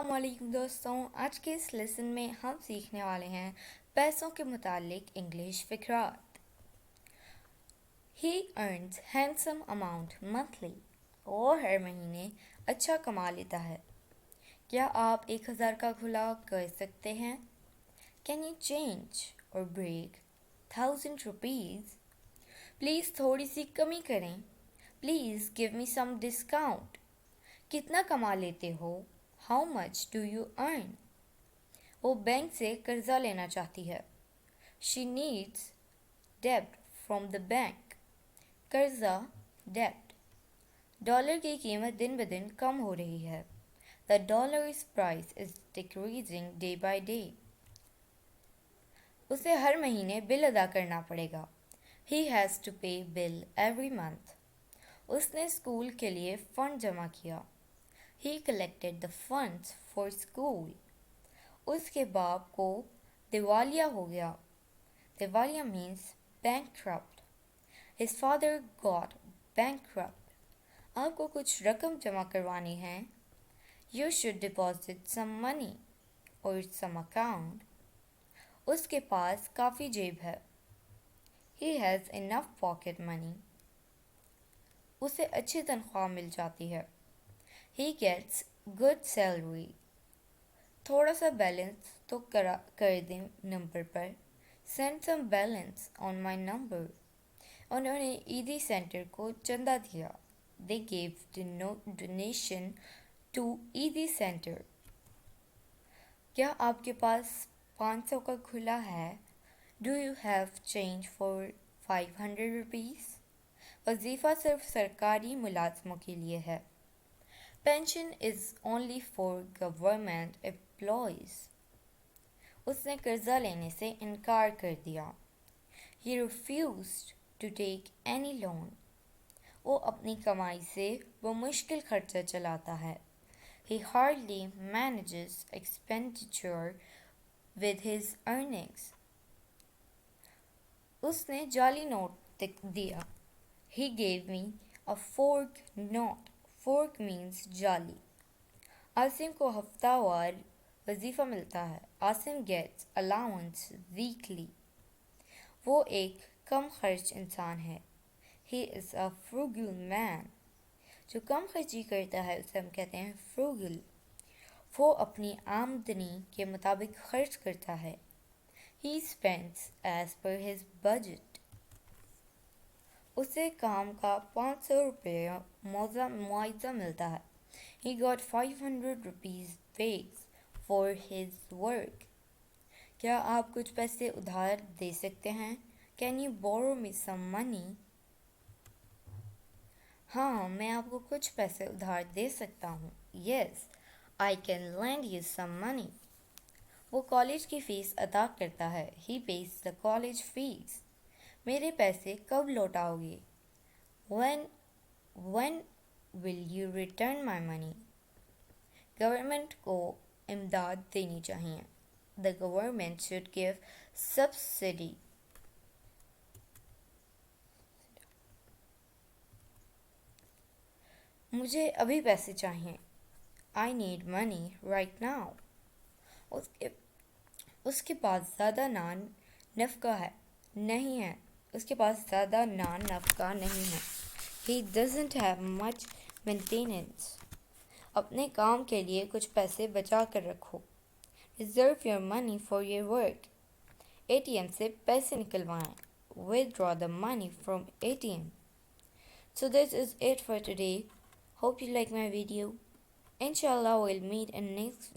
अस्सलाम वालेकुम दोस्तों, आज के इस लेसन में हम सीखने वाले हैं पैसों के मुतालिक English फ़िक्रात। He earns handsome amount monthly। वो हर महीने अच्छा कमा लेता है। क्या आप 1000 का खुला कर सकते हैं? Can you change or break 1000 rupees? Please थोड़ी सी कमी करें। Please give me some discount। कितना कमा लेते हो? How much do you earn? वो बैंक से कर्जा लेना चाहती है। She needs debt from the bank। कर्जा debt। डॉलर की कीमत दिन ब दिन कम हो रही है। The dollar's price is decreasing day by day। उसे हर महीने बिल अदा करना पड़ेगा। He has to pay bill every month। उसने स्कूल के लिए फंड जमा किया। He collected the funds for school। उसके बाप को दिवालिया हो गया। दिवालिया means bankrupt। His father got bankrupt। आपको कुछ रकम जमा करवानी है। You should deposit some money or some account। उसके पास काफ़ी जेब है। He has enough pocket money। उसे अच्छी तनख्वाह मिल जाती है। He gets good salary। थोड़ा सा बैलेंस तो कर दें नंबर पर। Send some balance on my number। उन्होंने ईदी सेंटर को चंदा दिया। They gave donation to ईदी सेंटर। क्या आपके पास 500 का खुला है? Do you have change for 500 rupees? वजीफ़ा सिर्फ सरकारी मुलाज़मों के लिए है। Pension is only for government employees। उसने कर्जा लेने से इनकार कर दिया। He refused to take any loan। वो अपनी कमाई से बमुश्किल खर्चा चलाता है। He hardly manages expenditure with his earnings। उसने जाली नोट दिया। He gave me a forged note। Fork means जाली। आसिम को हफ्तावार वजीफ़ा मिलता है। Asim gets allowance weekly। वो एक कम खर्च इंसान है। He is a frugal man। जो कम खर्ची करता है उसे हम कहते हैं frugal। वो अपनी आमदनी के मुताबिक खर्च करता है। He spends as per his budget। उसे काम का 500 रुपये मुआवजा मिलता है। He got 500 rupees pays for his work। क्या आप कुछ पैसे उधार दे सकते हैं? Can you borrow me some money? हाँ, मैं आपको कुछ पैसे उधार दे सकता हूँ। Yes, I can lend you some money। वो कॉलेज की फ़ीस अदा करता है। He pays the college fees। मेरे पैसे कब लौटाओगे? When will you return my money? Government को इमदाद देनी चाहिए। The government should give subsidy। मुझे अभी पैसे चाहिए। I need money right now। उसके पास ज़्यादा नान नफ़का है नहीं है। उसके पास ज़्यादा नान नफ़का नहीं है। He doesn't have much maintenance। अपने काम के लिए कुछ पैसे बचा कर रखो। Reserve your money for your work। ATM से पैसे निकलवाएं। Withdraw the money from ATM। So this is it for today। Hope you like my video। Inshallah we'll meet in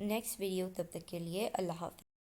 next video। तब तक के लिए अल्लाह हाफ़िज़।